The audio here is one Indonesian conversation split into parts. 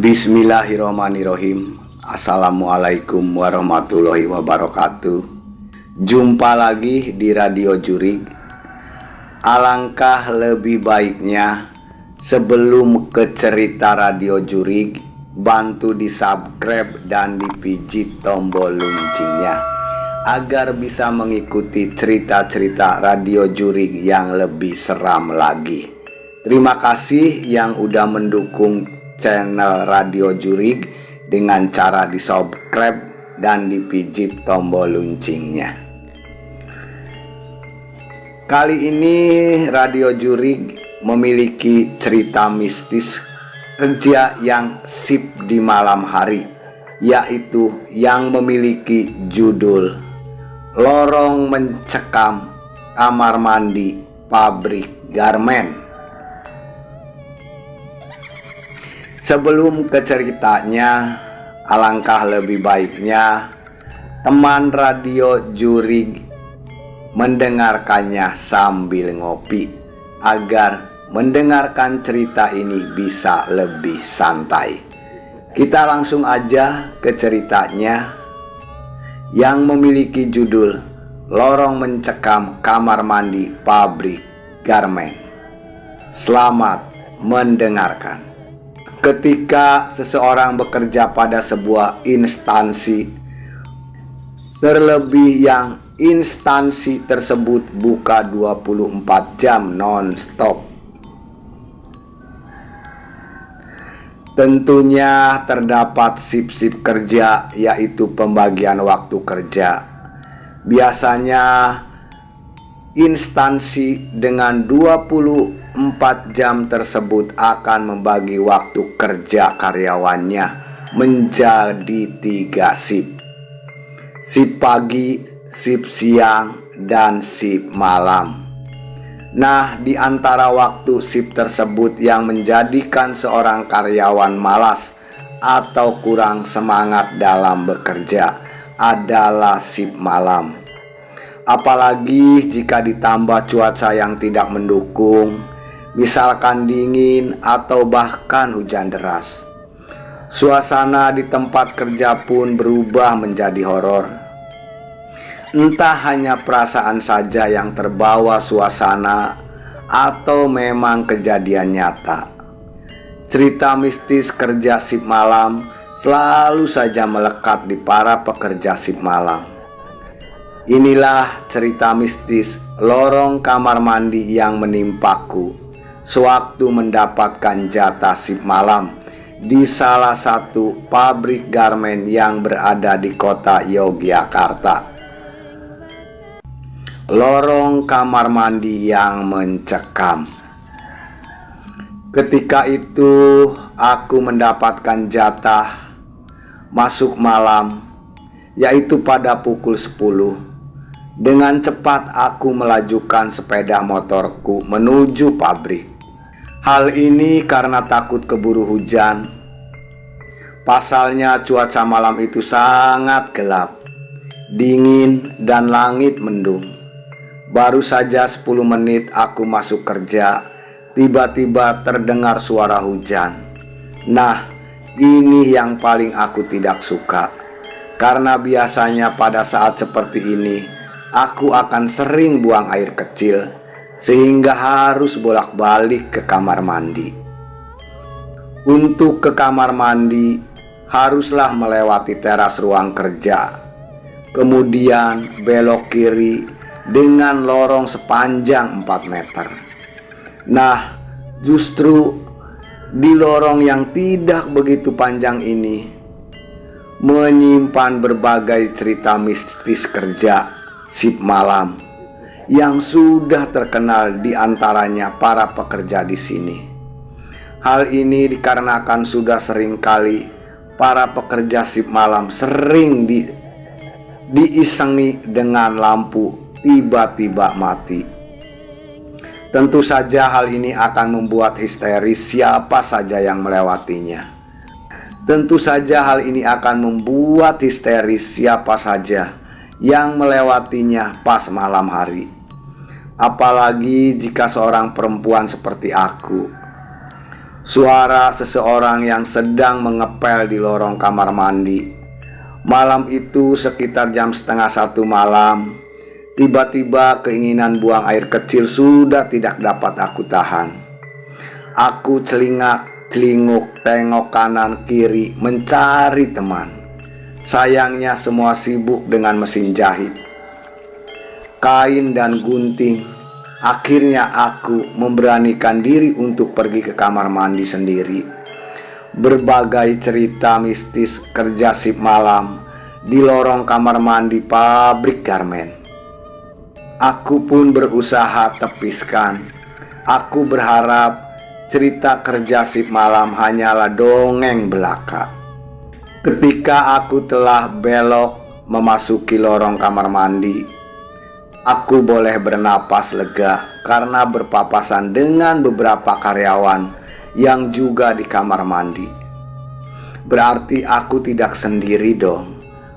Bismillahirrahmanirrahim. Assalamualaikum warahmatullahi wabarakatuh. Jumpa lagi di Radio Jurig. Alangkah lebih baiknya sebelum ke cerita Radio Jurig, bantu di subscribe dan dipijit tombol loncengnya agar bisa mengikuti cerita-cerita Radio Jurig yang lebih seram lagi. Terima kasih yang udah mendukung channel Radio Jurig dengan cara di subscribe dan dipijit tombol loncengnya. Kali ini Radio Jurig memiliki cerita mistis kerja yang sip di malam hari, yaitu yang memiliki judul Lorong Mencekam Kamar Mandi Pabrik Garmen. Sebelum ke ceritanya, alangkah lebih baiknya teman Radio Jurig mendengarkannya sambil ngopi agar mendengarkan cerita ini bisa lebih santai. Kita langsung aja ke ceritanya yang memiliki judul Lorong Mencekam Kamar Mandi Pabrik Garmen. Selamat mendengarkan. Ketika seseorang bekerja pada sebuah instansi, terlebih yang instansi tersebut buka 24 jam non-stop, tentunya terdapat sip-sip kerja, yaitu pembagian waktu kerja. Biasanya instansi dengan 24 jam tersebut akan membagi waktu kerja karyawannya menjadi 3 sip. Sip pagi, sip siang, dan sip malam. Nah, di antara waktu sip tersebut yang menjadikan seorang karyawan malas atau kurang semangat dalam bekerja adalah sip malam. Apalagi jika ditambah cuaca yang tidak mendukung, misalkan dingin atau bahkan hujan deras. Suasana di tempat kerja pun berubah menjadi horor. Entah hanya perasaan saja yang terbawa suasana atau memang kejadian nyata. Cerita mistis kerja sip malam selalu saja melekat di para pekerja sip malam. Inilah cerita mistis lorong kamar mandi yang menimpaku sewaktu mendapatkan jatah sip malam di salah satu pabrik garmen yang berada di kota Yogyakarta. Lorong kamar mandi yang mencekam. Ketika itu aku mendapatkan jatah masuk malam, yaitu pada pukul 10. Dengan cepat aku melajukan sepeda motorku menuju pabrik. Hal ini karena takut keburu hujan. Pasalnya cuaca malam itu sangat gelap, dingin, dan langit mendung. Baru saja 10 menit aku masuk kerja, tiba-tiba terdengar suara hujan. Nah, ini yang paling aku tidak suka. Karena biasanya pada saat seperti ini aku akan sering buang air kecil, sehingga harus bolak-balik ke kamar mandi. Untuk ke kamar mandi haruslah melewati teras ruang kerja, kemudian belok kiri dengan lorong sepanjang 4 meter. Nah, justru di lorong yang tidak begitu panjang ini menyimpan berbagai cerita mistis kerja sip malam yang sudah terkenal di antaranya para pekerja di sini. Hal ini dikarenakan sudah sering kali para pekerja sip malam sering diisengi dengan lampu tiba-tiba mati. Tentu saja hal ini akan membuat histeris siapa saja yang melewatinya. Tentu saja hal ini akan membuat histeris siapa saja yang melewatinya pas malam hari. Apalagi jika seorang perempuan seperti aku. Suara seseorang yang sedang mengepel di lorong kamar mandi. Malam itu sekitar jam 12:30 malam. Tiba-tiba keinginan buang air kecil sudah tidak dapat aku tahan. Aku celinguk tengok kanan kiri mencari teman. Sayangnya semua sibuk dengan mesin jahit, kain dan gunting. Akhirnya aku memberanikan diri untuk pergi ke kamar mandi sendiri. Berbagai cerita mistis kerja sip malam di lorong kamar mandi pabrik garmen. Aku pun berusaha tepiskan. Aku berharap cerita kerja sip malam hanyalah dongeng belaka. Ketika aku telah belok memasuki lorong kamar mandi, aku boleh bernapas lega karena berpapasan dengan beberapa karyawan yang juga di kamar mandi. Berarti aku tidak sendiri dong.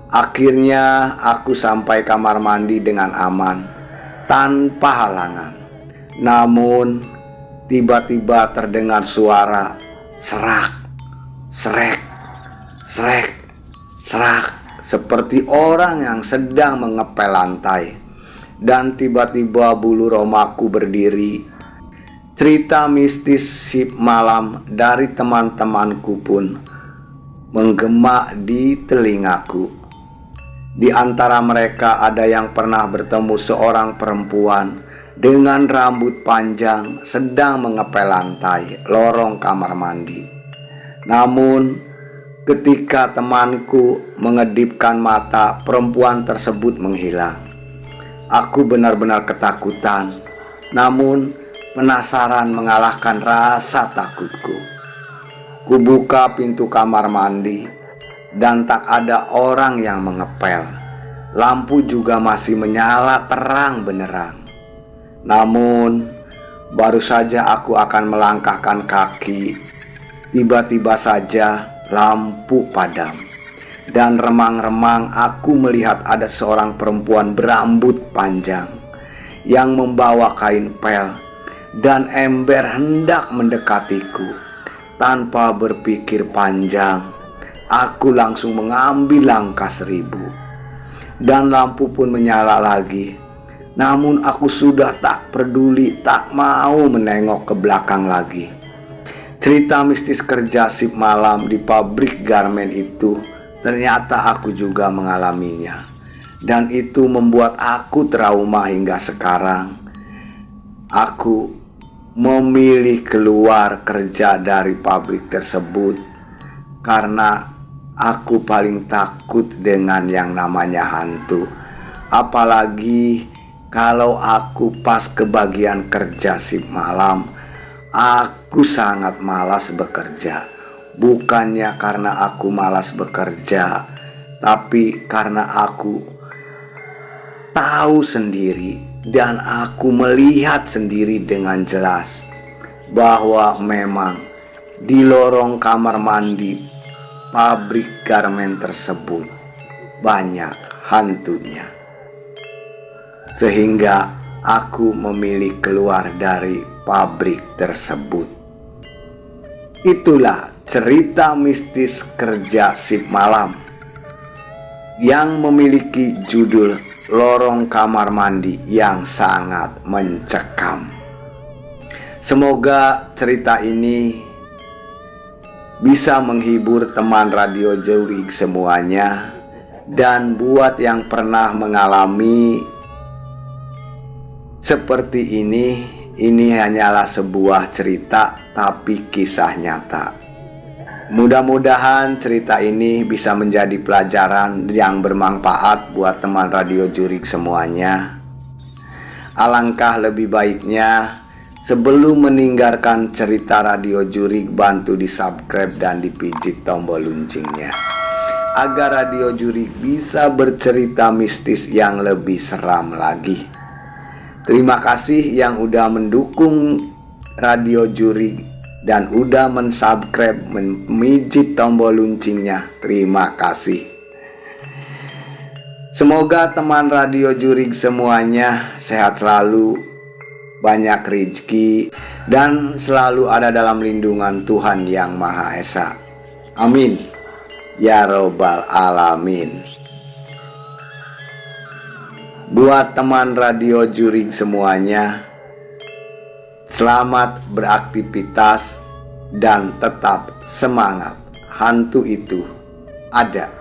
Akhirnya aku sampai kamar mandi dengan aman, tanpa halangan. Namun tiba-tiba terdengar suara serak, serek, serek, serak, seperti orang yang sedang mengepel lantai. Dan tiba-tiba bulu romaku berdiri. Cerita mistis sip malam dari teman-temanku pun menggema di telingaku. Di antara mereka ada yang pernah bertemu seorang perempuan dengan rambut panjang sedang mengepel lantai lorong kamar mandi. Namun ketika temanku mengedipkan mata, perempuan tersebut menghilang. Aku benar-benar ketakutan, namun penasaran mengalahkan rasa takutku. Kubuka pintu kamar mandi dan tak ada orang yang mengepel. Lampu juga masih menyala terang benderang. Namun baru saja aku akan melangkahkan kaki, tiba-tiba saja lampu padam, dan remang-remang aku melihat ada seorang perempuan berambut panjang yang membawa kain pel dan ember hendak mendekatiku. Tanpa berpikir panjang, aku langsung mengambil langkah 1000 dan lampu pun menyala lagi. Namun aku sudah tak peduli, tak mau menengok ke belakang lagi. Cerita mistis kerja sip malam di pabrik garmen itu ternyata aku juga mengalaminya. Dan itu membuat aku trauma hingga sekarang. Aku memilih keluar kerja dari pabrik tersebut karena aku paling takut dengan yang namanya hantu. Apalagi kalau aku pas kebagian kerja sip malam. Aku sangat malas bekerja. Bukannya karena aku malas bekerja, tapi karena aku tahu sendiri dan aku melihat sendiri dengan jelas bahwa memang di lorong kamar mandi pabrik garmen tersebut banyak hantunya. Sehingga aku memilih keluar dari pabrik tersebut. Itulah cerita mistis kerja sip malam yang memiliki judul Lorong Kamar Mandi yang sangat mencekam. Semoga cerita ini bisa menghibur teman Radio Jurig semuanya. Dan buat yang pernah mengalami seperti ini hanyalah sebuah cerita tapi kisah nyata. Mudah-mudahan cerita ini bisa menjadi pelajaran yang bermanfaat buat teman Radio Jurig semuanya. Alangkah lebih baiknya sebelum meninggalkan cerita Radio Jurig, bantu di subscribe dan dipijit tombol loncengnya agar Radio Jurig bisa bercerita mistis yang lebih seram lagi. Terima kasih yang udah mendukung Radio Jurig dan udah mensubscribe, memijit tombol loncengnya. Terima kasih. Semoga teman Radio Jurig semuanya sehat selalu, banyak rezeki, dan selalu ada dalam lindungan Tuhan Yang Maha Esa. Amin. Ya Robbal Alamin. Buat teman Radio Juring semuanya, selamat beraktivitas dan tetap semangat. Hantu itu ada.